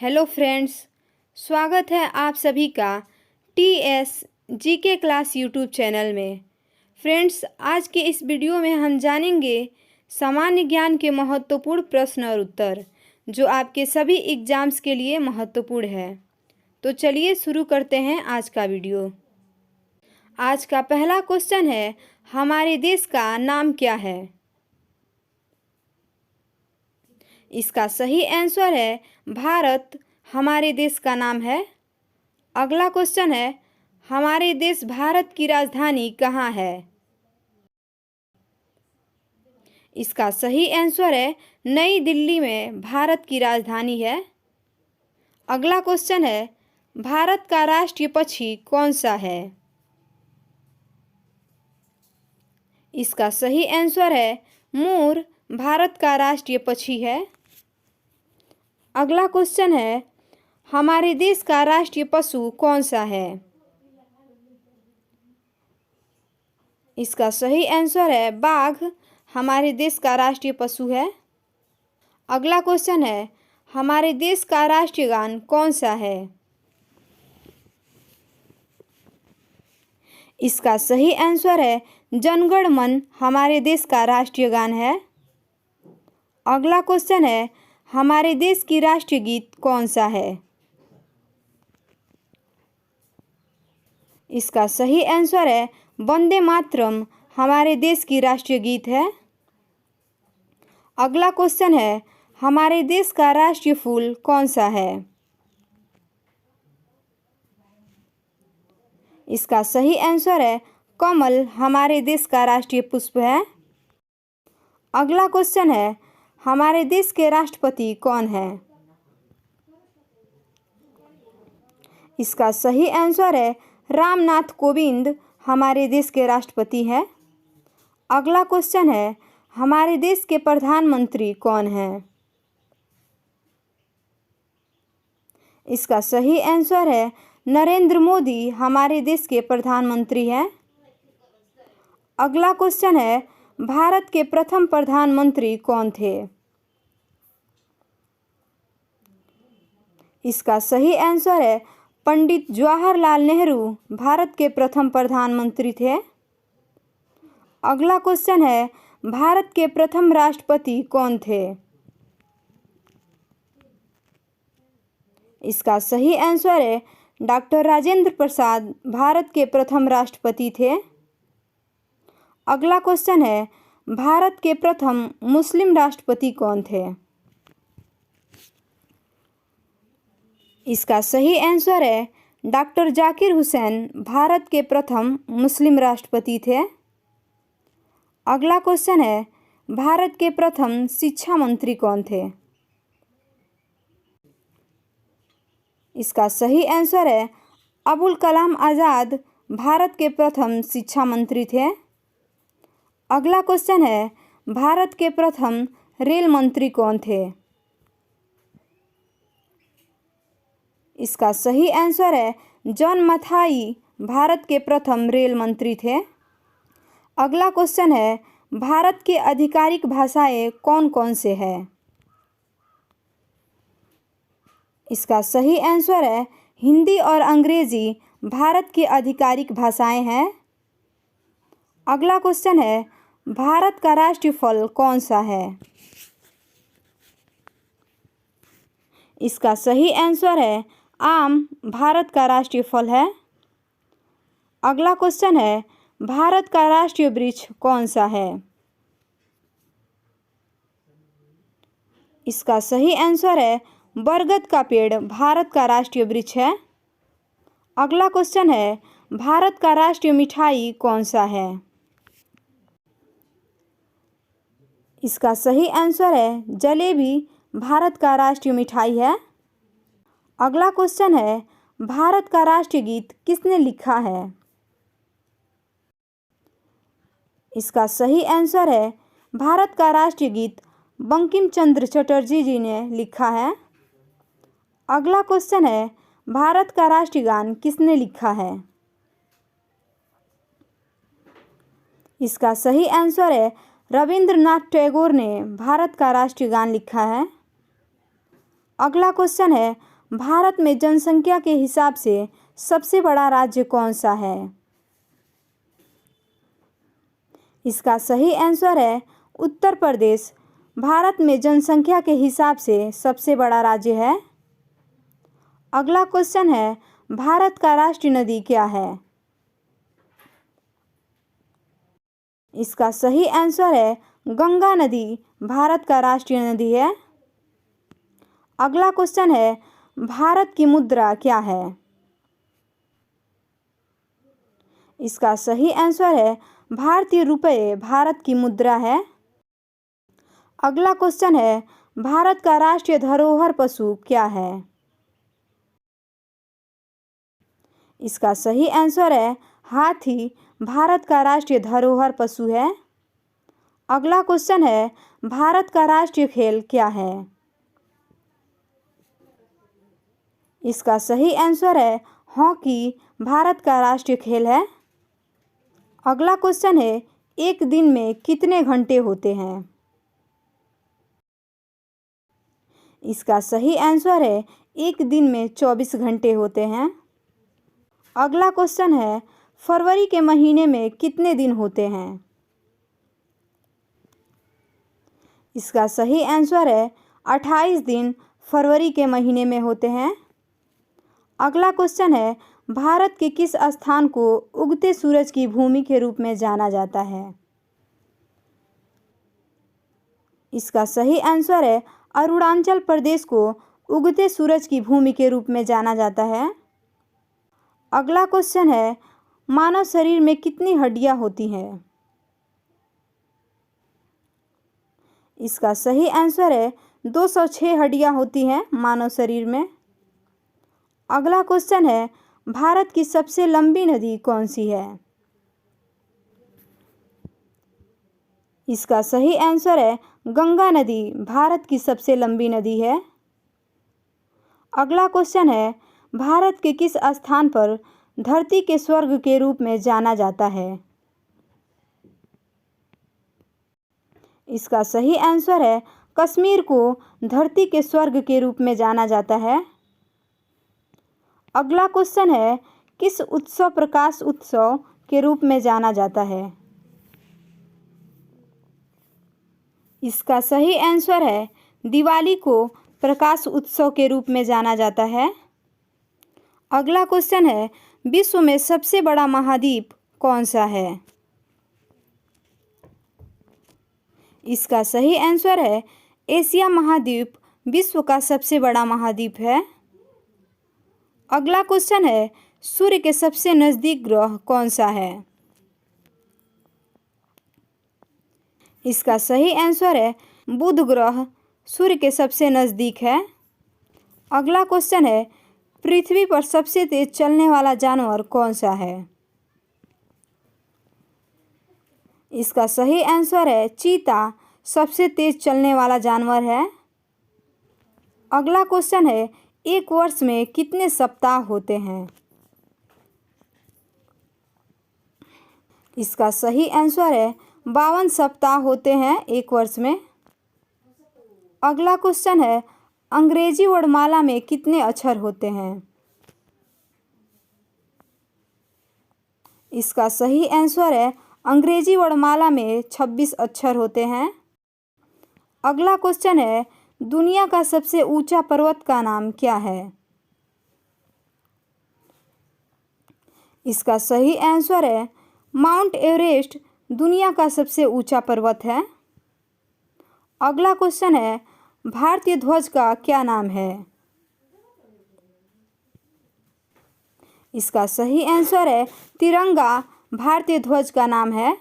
Hello friends, स्वागत है आप सभी का TS GK class YouTube channel में। फ्रेंड्स, आज के इस वीडियो में हम जानेंगे सामान्य ज्ञान के महत्वपूर्ण प्रश्न और उत्तर जो आपके सभी एग्जाम्स के लिए महत्वपूर्ण है। तो चलिए शुरू करते हैं आज का वीडियो। आज का पहला क्वेश्चन है, हमारे देश का नाम क्या है? इसका सही आंसर है भारत हमारे देश का नाम है। अगला क्वेश्चन है, हमारे देश भारत की राजधानी कहाँ है? इसका सही आंसर है नई दिल्ली में भारत की राजधानी है। अगला क्वेश्चन है, भारत का राष्ट्रीय पक्षी कौन सा है? इसका सही आंसर है मोर भारत का राष्ट्रीय पक्षी है। अगला क्वेश्चन है, हमारे देश का राष्ट्रीय पशु कौन सा है? इसका सही आंसर है बाघ हमारे देश का राष्ट्रीय पशु है। अगला क्वेश्चन है, हमारे देश का राष्ट्रीय गान कौन सा है? इसका सही आंसर है जन गण मन हमारे देश का राष्ट्रीय गान है। अगला क्वेश्चन है, हमारे देश की राष्ट्रीय गीत कौन सा है? इसका सही आंसर है वंदे मातरम हमारे देश की राष्ट्रीय गीत है। अगला क्वेश्चन है, हमारे देश का राष्ट्रीय फूल कौन सा है? इसका सही आंसर है कमल हमारे देश का राष्ट्रीय पुष्प है। अगला क्वेश्चन है, हमारे देश के राष्ट्रपति कौन है? इसका सही आंसर है रामनाथ कोविंद हमारे देश के राष्ट्रपति हैं। अगला क्वेश्चन है, हमारे देश के प्रधानमंत्री कौन हैं? इसका सही आंसर है नरेंद्र मोदी हमारे देश के प्रधानमंत्री हैं। अगला क्वेश्चन है, भारत के प्रथम प्रधानमंत्री कौन थे? इसका सही आंसर है पंडित जवाहरलाल नेहरू भारत के प्रथम प्रधानमंत्री थे। अगला क्वेश्चन है, भारत के प्रथम राष्ट्रपति कौन थे? इसका सही आंसर है डॉक्टर राजेंद्र प्रसाद भारत के प्रथम राष्ट्रपति थे। अगला क्वेश्चन है, भारत के प्रथम मुस्लिम राष्ट्रपति कौन थे? इसका सही आंसर है डॉक्टर जाकिर हुसैन भारत के प्रथम मुस्लिम राष्ट्रपति थे। अगला क्वेश्चन है, भारत के प्रथम शिक्षा मंत्री कौन थे? इसका सही आंसर है अबुल कलाम आज़ाद भारत के प्रथम शिक्षा मंत्री थे। अगला क्वेश्चन है, भारत के प्रथम रेल मंत्री कौन थे? इसका सही आंसर है जॉन मथाई भारत के प्रथम रेल मंत्री थे। अगला क्वेश्चन है, भारत की आधिकारिक भाषाएं कौन कौन से हैं? इसका सही आंसर है हिंदी और अंग्रेजी भारत की आधिकारिक भाषाएं हैं। अगला क्वेश्चन है, भारत का राष्ट्रीय फल कौन सा है? इसका सही आंसर है आम भारत का राष्ट्रीय फल है। अगला क्वेश्चन है, भारत का राष्ट्रीय वृक्ष कौन सा है? इसका सही आंसर है बरगद का पेड़ भारत का राष्ट्रीय वृक्ष है। अगला क्वेश्चन है, भारत का राष्ट्रीय मिठाई कौन सा है? इसका सही आंसर है जलेबी भारत का राष्ट्रीय मिठाई है। अगला क्वेश्चन है, भारत का राष्ट्रीय गीत किसने लिखा है? इसका सही आंसर है भारत का राष्ट्रीय गीत बंकिम चंद्र चटर्जी जी ने लिखा है। अगला क्वेश्चन है, भारत का राष्ट्रीय गान किसने लिखा है? इसका सही आंसर है रविंद्रनाथ टैगोर ने भारत का राष्ट्रीय गान लिखा है। अगला क्वेश्चन है, भारत में जनसंख्या के हिसाब से सबसे बड़ा राज्य कौन सा है? इसका सही आंसर है उत्तर प्रदेश। भारत में जनसंख्या के हिसाब से सबसे बड़ा राज्य है। अगला क्वेश्चन है, भारत का राष्ट्रीय नदी क्या है? इसका सही आंसर है गंगा नदी भारत का राष्ट्रीय नदी है। अगला क्वेश्चन है, भारत की मुद्रा क्या है? इसका सही आंसर है भारतीय रुपये भारत की मुद्रा है। अगला क्वेश्चन है, भारत का राष्ट्रीय धरोहर पशु क्या है? इसका सही आंसर है हाथी भारत का राष्ट्रीय धरोहर पशु है। अगला क्वेश्चन है, भारत का राष्ट्रीय खेल क्या है? इसका सही आंसर है हॉकी भारत का राष्ट्रीय खेल है। अगला क्वेश्चन है, एक दिन में कितने घंटे होते हैं? इसका सही आंसर है एक दिन में 24 घंटे होते हैं। अगला क्वेश्चन है, फरवरी के महीने में कितने दिन होते हैं? इसका सही आंसर है 28 दिन फरवरी के महीने में होते हैं। अगला क्वेश्चन है, भारत के किस स्थान को उगते सूरज की भूमि के रूप में जाना जाता है? इसका सही आंसर है अरुणाचल प्रदेश को उगते सूरज की भूमि के रूप में जाना जाता है। अगला क्वेश्चन है, मानव शरीर में कितनी हड्डियां होती हैं? इसका सही आंसर है 206 हड्डियां होती हैं मानव शरीर में। अगला क्वेश्चन है, भारत की सबसे लंबी नदी कौन सी है? इसका सही आंसर है गंगा नदी भारत की सबसे लंबी नदी है। अगला क्वेश्चन है, भारत के किस स्थान पर धरती के स्वर्ग के रूप में जाना जाता है? इसका सही आंसर है कश्मीर को धरती के स्वर्ग के रूप में जाना जाता है। अगला क्वेश्चन है, किस उत्सव प्रकाश उत्सव के रूप में जाना जाता है? इसका सही आंसर है दिवाली को प्रकाश उत्सव के रूप में जाना जाता है। अगला क्वेश्चन है, विश्व में सबसे बड़ा महाद्वीप कौन सा है? इसका सही आंसर है एशिया महाद्वीप विश्व का सबसे बड़ा महाद्वीप है। अगला क्वेश्चन है, सूर्य के सबसे नज़दीक ग्रह कौन सा है? इसका सही आंसर है बुध ग्रह सूर्य के सबसे नज़दीक है। अगला क्वेश्चन है, पृथ्वी पर सबसे तेज चलने वाला जानवर कौन सा है? इसका सही आंसर है चीता सबसे तेज चलने वाला जानवर है। अगला क्वेश्चन है, एक वर्ष में कितने सप्ताह होते हैं? इसका सही आंसर है 52 सप्ताह होते हैं एक वर्ष में। अगला क्वेश्चन है, अंग्रेजी वर्णमाला में कितने अक्षर होते हैं? इसका सही आंसर है अंग्रेजी वर्णमाला में 26 अक्षर होते हैं। अगला क्वेश्चन है, दुनिया का सबसे ऊंचा पर्वत का नाम क्या है? इसका सही आंसर है माउंट एवरेस्ट दुनिया का सबसे ऊंचा पर्वत है। अगला क्वेश्चन है, भारतीय ध्वज का क्या नाम है? इसका सही आंसर है तिरंगा भारतीय ध्वज का नाम है।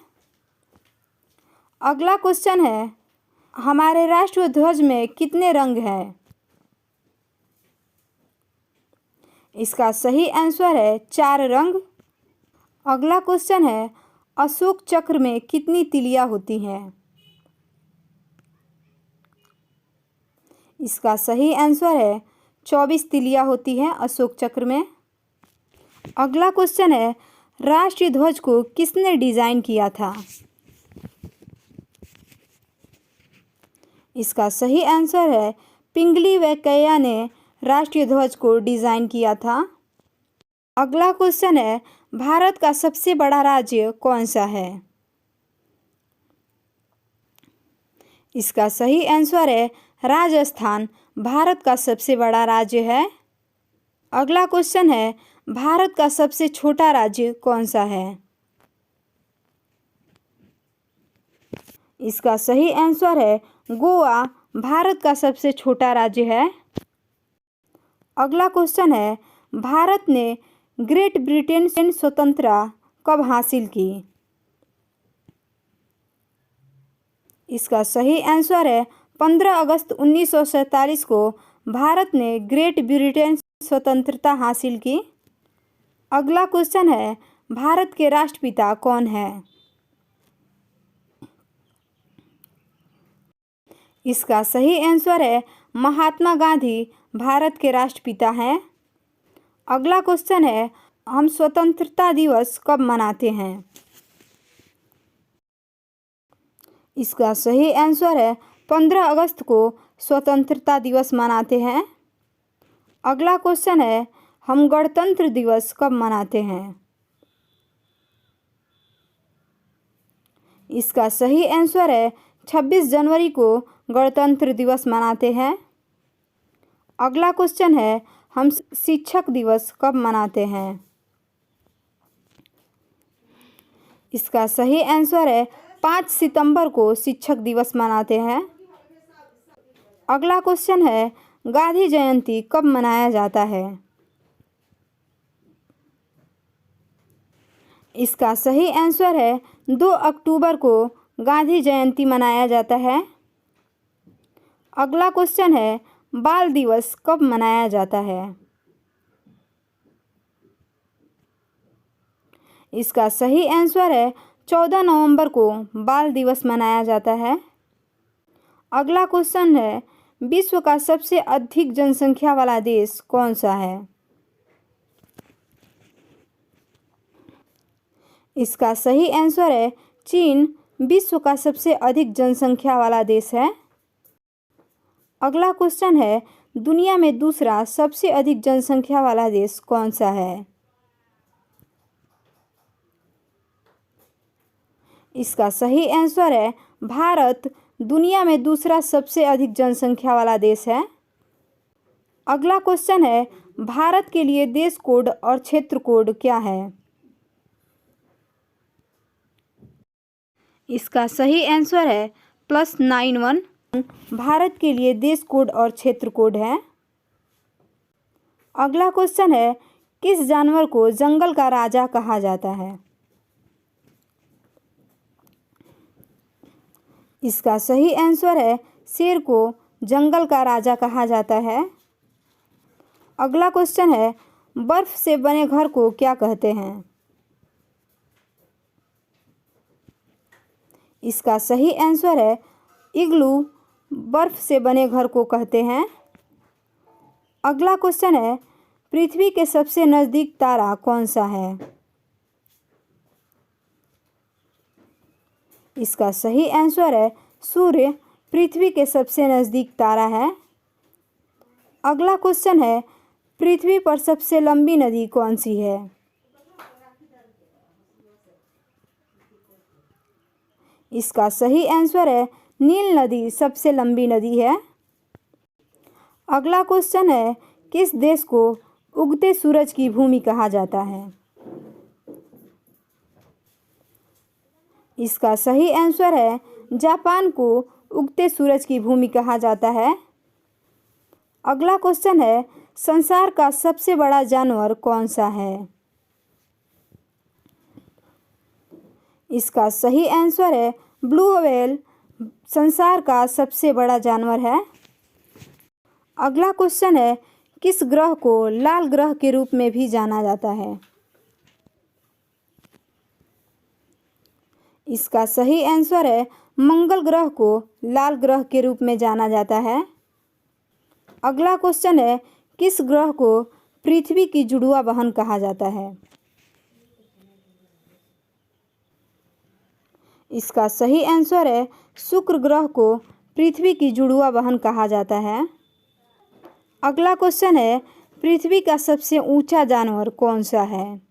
अगला क्वेश्चन है, हमारे राष्ट्रीय ध्वज में कितने रंग हैं? इसका सही आंसर है 4 रंग। अगला क्वेश्चन है, अशोक चक्र में कितनी तिलियां होती हैं? इसका सही आंसर है 24 तिलियां होती हैं अशोक चक्र में। अगला क्वेश्चन है, राष्ट्रीय ध्वज को किसने डिज़ाइन किया था? इसका सही आंसर है पिंगली वेंकैया ने राष्ट्रीय ध्वज को डिज़ाइन किया था? अगला क्वेश्चन है, भारत का सबसे बड़ा राज्य कौन सा है? इसका सही आंसर है राजस्थान भारत का सबसे बड़ा राज्य है। अगला क्वेश्चन है, भारत का सबसे छोटा राज्य कौन सा है? इसका सही आंसर है गोवा भारत का सबसे छोटा राज्य है। अगला क्वेश्चन है, भारत ने ग्रेट ब्रिटेन से स्वतंत्रता कब हासिल की? इसका सही आंसर है 15 अगस्त 1947 को भारत ने ग्रेट ब्रिटेन से स्वतंत्रता हासिल की। अगला क्वेश्चन है, भारत के राष्ट्रपिता कौन है? इसका सही आंसर है महात्मा गांधी भारत के राष्ट्रपिता हैं। अगला क्वेश्चन है, हम स्वतंत्रता दिवस कब मनाते हैं? इसका सही आंसर है 15 अगस्त को स्वतंत्रता दिवस मनाते हैं। अगला क्वेश्चन है, हम गणतंत्र दिवस कब मनाते हैं? इसका सही आंसर है 26 जनवरी को गणतंत्र दिवस मनाते हैं। अगला क्वेश्चन है, हम शिक्षक दिवस कब मनाते हैं? इसका सही आंसर है 5 सितंबर को शिक्षक दिवस मनाते हैं। अगला क्वेश्चन है, गांधी जयंती कब मनाया जाता है? इसका सही आंसर है 2 अक्टूबर को गांधी जयंती मनाया जाता है। अगला क्वेश्चन है, बाल दिवस कब मनाया जाता है? इसका सही आंसर है 14 नवंबर को बाल दिवस मनाया जाता है। अगला क्वेश्चन है, विश्व का सबसे अधिक जनसंख्या वाला देश कौन सा है? इसका सही आंसर है चीन विश्व का सबसे अधिक जनसंख्या वाला देश है। अगला क्वेश्चन है, दुनिया में दूसरा सबसे अधिक जनसंख्या वाला देश कौन सा है? इसका सही आंसर है भारत दुनिया में दूसरा सबसे अधिक जनसंख्या वाला देश है। अगला क्वेश्चन है, भारत के लिए देश कोड और क्षेत्र कोड क्या है? इसका सही आंसर है +91 भारत के लिए देश कोड और क्षेत्र कोड है। अगला क्वेश्चन है, किस जानवर को जंगल का राजा कहा जाता है? इसका सही आंसर है शेर को जंगल का राजा कहा जाता है। अगला क्वेश्चन है, बर्फ से बने घर को क्या कहते हैं? इसका सही आंसर है इग्लू बर्फ से बने घर को कहते हैं। अगला क्वेश्चन है, पृथ्वी के सबसे नज़दीक तारा कौन सा है? इसका सही आंसर है सूर्य पृथ्वी के सबसे नज़दीक तारा है। अगला क्वेश्चन है, पृथ्वी पर सबसे लंबी नदी कौन सी है? इसका सही आंसर है नील नदी सबसे लंबी नदी है। अगला क्वेश्चन है, किस देश को उगते सूरज की भूमि कहा जाता है? इसका सही आंसर है जापान को उगते सूरज की भूमि कहा जाता है। अगला क्वेश्चन है, संसार का सबसे बड़ा जानवर कौन सा है? इसका सही आंसर है ब्लू व्हेल संसार का सबसे बड़ा जानवर है। अगला क्वेश्चन है, किस ग्रह को लाल ग्रह के रूप में भी जाना जाता है? इसका सही आंसर है मंगल ग्रह को लाल ग्रह के रूप में जाना जाता है। अगला क्वेश्चन है, किस ग्रह को पृथ्वी की जुड़वा बहन कहा जाता है? इसका सही आंसर है शुक्र ग्रह को पृथ्वी की जुड़वा बहन कहा जाता है। अगला क्वेश्चन है, पृथ्वी का सबसे ऊंचा जानवर कौन सा है?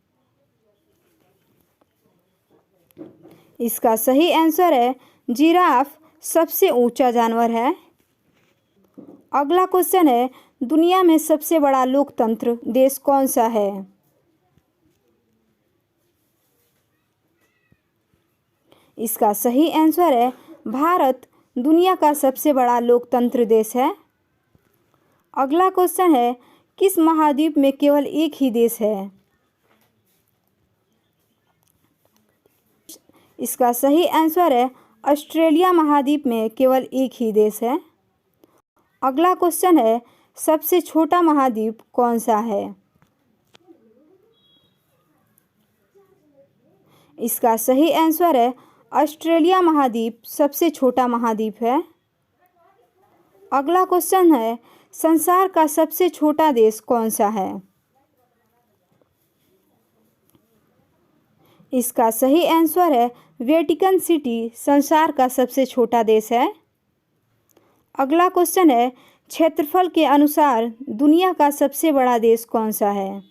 इसका सही आंसर है जिराफ सबसे ऊंचा जानवर है। अगला क्वेश्चन है, दुनिया में सबसे बड़ा लोकतंत्र देश कौन सा है? इसका सही आंसर है भारत दुनिया का सबसे बड़ा लोकतंत्र देश है। अगला क्वेश्चन है, किस महाद्वीप में केवल एक ही देश है? इसका सही आंसर है ऑस्ट्रेलिया महाद्वीप में केवल एक ही देश है। अगला क्वेश्चन है, सबसे छोटा महाद्वीप कौन सा है? इसका सही आंसर है ऑस्ट्रेलिया महाद्वीप सबसे छोटा महाद्वीप है। अगला क्वेश्चन है, संसार का सबसे छोटा देश कौन सा है? इसका सही आंसर है वेटिकन सिटी संसार का सबसे छोटा देश है। अगला क्वेश्चन है, क्षेत्रफल के अनुसार दुनिया का सबसे बड़ा देश कौन सा है?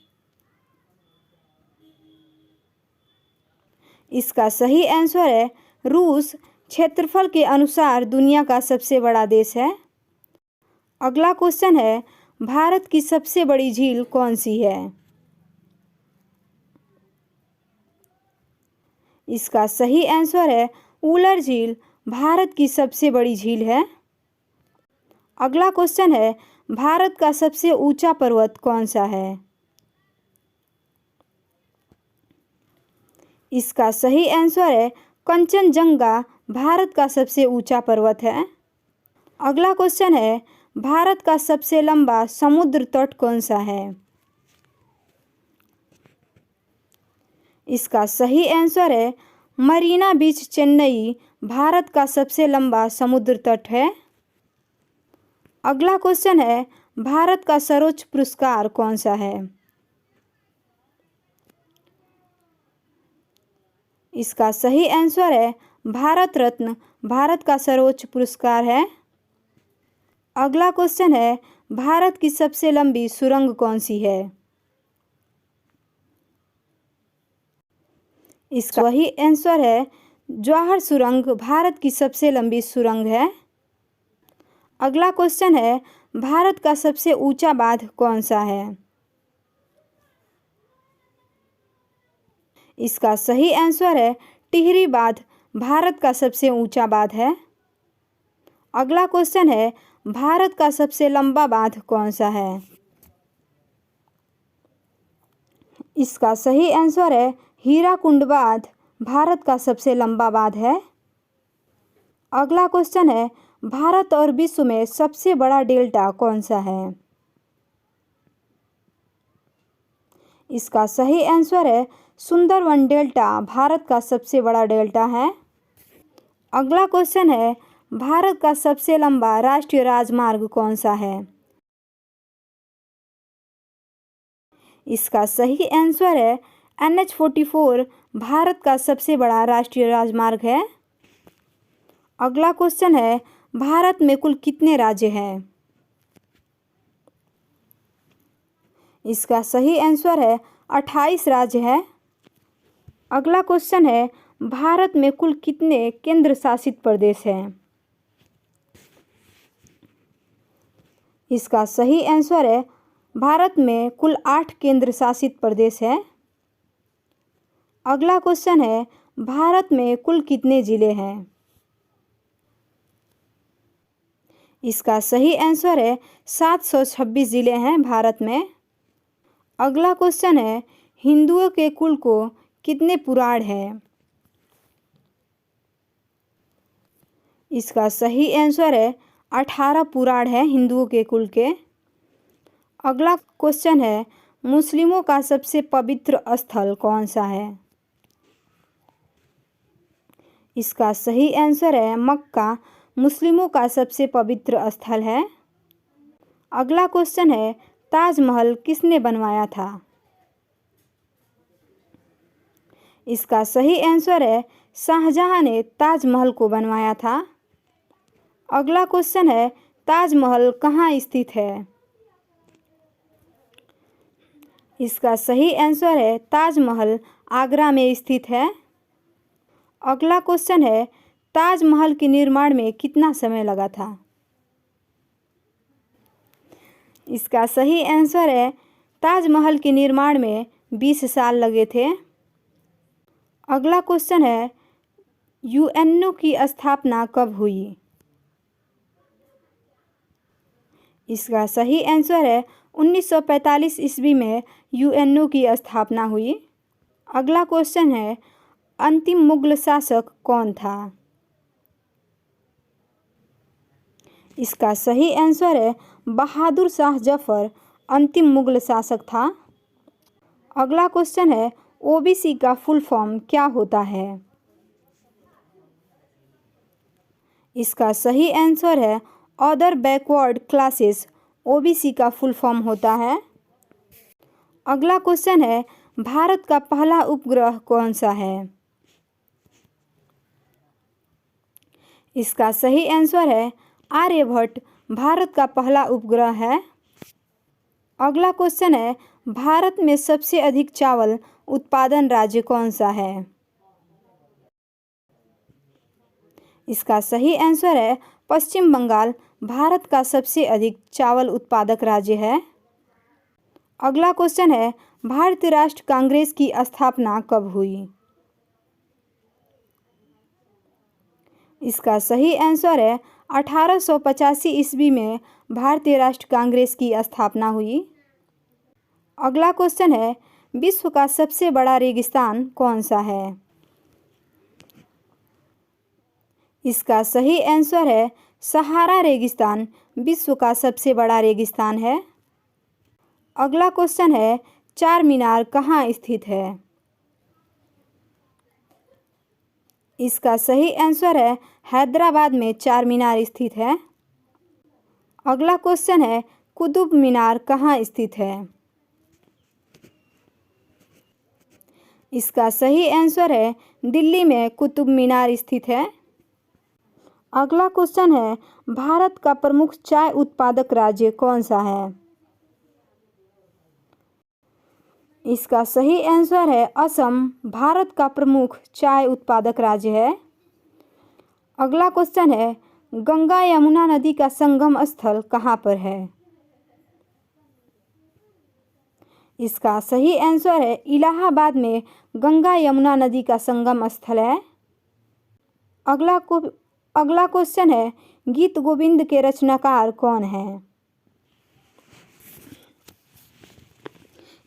इसका सही आंसर है रूस क्षेत्रफल के अनुसार दुनिया का सबसे बड़ा देश है। अगला क्वेश्चन है, भारत की सबसे बड़ी झील कौन सी है? इसका सही आंसर है उलर झील भारत की सबसे बड़ी झील है। अगला क्वेश्चन है, भारत का सबसे ऊंचा पर्वत कौन सा है? इसका सही आंसर है कंचनजंगा भारत का सबसे ऊंचा पर्वत है। अगला क्वेश्चन है, भारत का सबसे लंबा समुद्र तट कौन सा है? इसका सही आंसर है मरीना बीच चेन्नई भारत का सबसे लंबा समुद्र तट है। अगला क्वेश्चन है, भारत का सर्वोच्च पुरस्कार कौन सा है? इसका सही आंसर है भारत रत्न भारत का सर्वोच्च पुरस्कार है। अगला क्वेश्चन है, भारत की सबसे लंबी सुरंग कौन सी है? इसका वही आंसर है जवाहर सुरंग भारत की सबसे लंबी सुरंग है। अगला क्वेश्चन है, भारत का सबसे ऊंचा बांध कौन सा है? इसका सही आंसर है टिहरी बांध भारत का सबसे ऊंचा बांध है। अगला क्वेश्चन है, भारत का सबसे लंबा बांध कौन सा है? इसका सही आंसर है हीराकुंड बांध भारत का सबसे लंबा बांध है। अगला क्वेश्चन है, भारत और विश्व में सबसे बड़ा डेल्टा कौन सा है? इसका सही आंसर है सुंदरवन डेल्टा भारत का सबसे बड़ा डेल्टा है। अगला क्वेश्चन है, भारत का सबसे लंबा राष्ट्रीय राजमार्ग कौन सा है? इसका सही आंसर है NH-44 भारत का सबसे बड़ा राष्ट्रीय राजमार्ग है। अगला क्वेश्चन है, भारत में कुल कितने राज्य हैं? इसका सही आंसर है 28 राज्य है। अगला क्वेश्चन है, भारत में कुल कितने केंद्र शासित प्रदेश हैं? इसका सही आंसर है भारत में कुल 8 केंद्र शासित प्रदेश हैं। अगला क्वेश्चन है, भारत में कुल कितने जिले हैं? इसका सही आंसर है 726 जिले हैं भारत में। अगला क्वेश्चन है, हिंदुओं के कुल को कितने पुराण हैं? इसका सही आंसर है 18 पुराण है हिंदुओं के कुल के। अगला क्वेश्चन है, मुस्लिमों का सबसे पवित्र स्थल कौन सा है? इसका सही आंसर है मक्का मुस्लिमों का सबसे पवित्र स्थल है। अगला क्वेश्चन है, ताजमहल किसने बनवाया था? इसका सही आंसर है शाहजहां ने ताजमहल को बनवाया था। अगला क्वेश्चन है, ताजमहल कहाँ स्थित है? इसका सही आंसर है ताजमहल आगरा में स्थित है। अगला क्वेश्चन है ताजमहल के निर्माण में कितना समय लगा था? इसका सही आंसर है ताजमहल के निर्माण में 20 साल लगे थे। अगला क्वेश्चन है यूएनओ की स्थापना कब हुई? इसका सही आंसर है 1945 ईस्वी में यूएनओ की स्थापना हुई। अगला क्वेश्चन है अंतिम मुगल शासक कौन था? इसका सही आंसर है बहादुर शाह जफर अंतिम मुगल शासक था। अगला क्वेश्चन है ओबीसी का फुल फॉर्म क्या होता है? इसका सही आंसर है अदर बैकवर्ड क्लासेस ओबीसी का फुल फॉर्म होता है। अगला क्वेश्चन है भारत का पहला उपग्रह कौन सा है? इसका सही आंसर है आर्यभट्ट भारत का पहला उपग्रह है। अगला क्वेश्चन है भारत में सबसे अधिक चावल उत्पादन राज्य कौन सा है? इसका सही आंसर है पश्चिम बंगाल भारत का सबसे अधिक चावल उत्पादक राज्य है। अगला क्वेश्चन है भारतीय राष्ट्रीय कांग्रेस की स्थापना कब हुई? इसका सही आंसर है 1885 ईस्वी में भारतीय राष्ट्रीय कांग्रेस की स्थापना हुई। अगला क्वेश्चन है विश्व का सबसे बड़ा रेगिस्तान कौन सा है? इसका सही आंसर है सहारा रेगिस्तान विश्व का सबसे बड़ा रेगिस्तान है। अगला क्वेश्चन है चार मीनार कहाँ स्थित है? इसका सही आंसर है हैदराबाद में चार मीनार स्थित है। अगला क्वेश्चन है कुतुब मीनार कहाँ स्थित है? इसका सही आंसर है दिल्ली में कुतुब मीनार स्थित है। अगला क्वेश्चन है भारत का प्रमुख चाय उत्पादक राज्य कौन सा है? इसका सही आंसर है असम भारत का प्रमुख चाय उत्पादक राज्य है। अगला क्वेश्चन है गंगा यमुना नदी का संगम स्थल कहाँ पर है? इसका सही आंसर है इलाहाबाद में गंगा यमुना नदी का संगम स्थल है। अगला क्वेश्चन है गीत गोविंद के रचनाकार कौन है?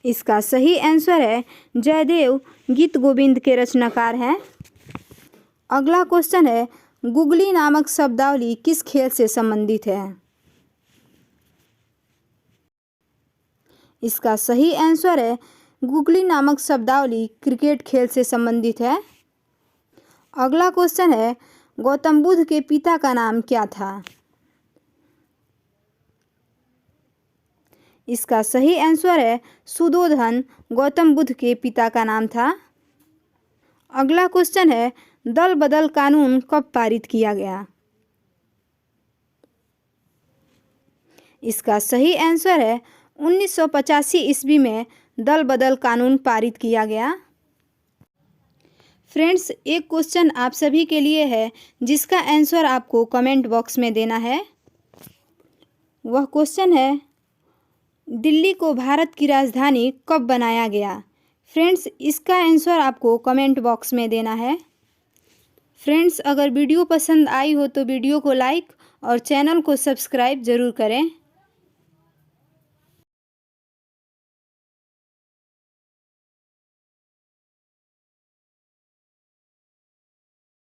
इसका सही आंसर है जयदेव गीत गोविंद के रचनाकार हैं। अगला क्वेश्चन है गुगली नामक शब्दावली किस खेल से संबंधित है? इसका सही आंसर है गुगली नामक शब्दावली क्रिकेट खेल से संबंधित है। अगला क्वेश्चन है गौतम बुद्ध के पिता का नाम क्या था? इसका सही आंसर है सुधोधन गौतम बुद्ध के पिता का नाम था। अगला क्वेश्चन है दल बदल कानून कब पारित किया गया? इसका सही आंसर है 1985 ईस्वी में दल बदल कानून पारित किया गया। फ्रेंड्स, एक क्वेश्चन आप सभी के लिए है जिसका आंसर आपको कमेंट बॉक्स में देना है। वह क्वेश्चन है दिल्ली को भारत की राजधानी कब बनाया गया? फ्रेंड्स, इसका आंसर आपको कमेंट बॉक्स में देना है। फ्रेंड्स, अगर वीडियो पसंद आई हो तो वीडियो को लाइक और चैनल को सब्सक्राइब ज़रूर करें।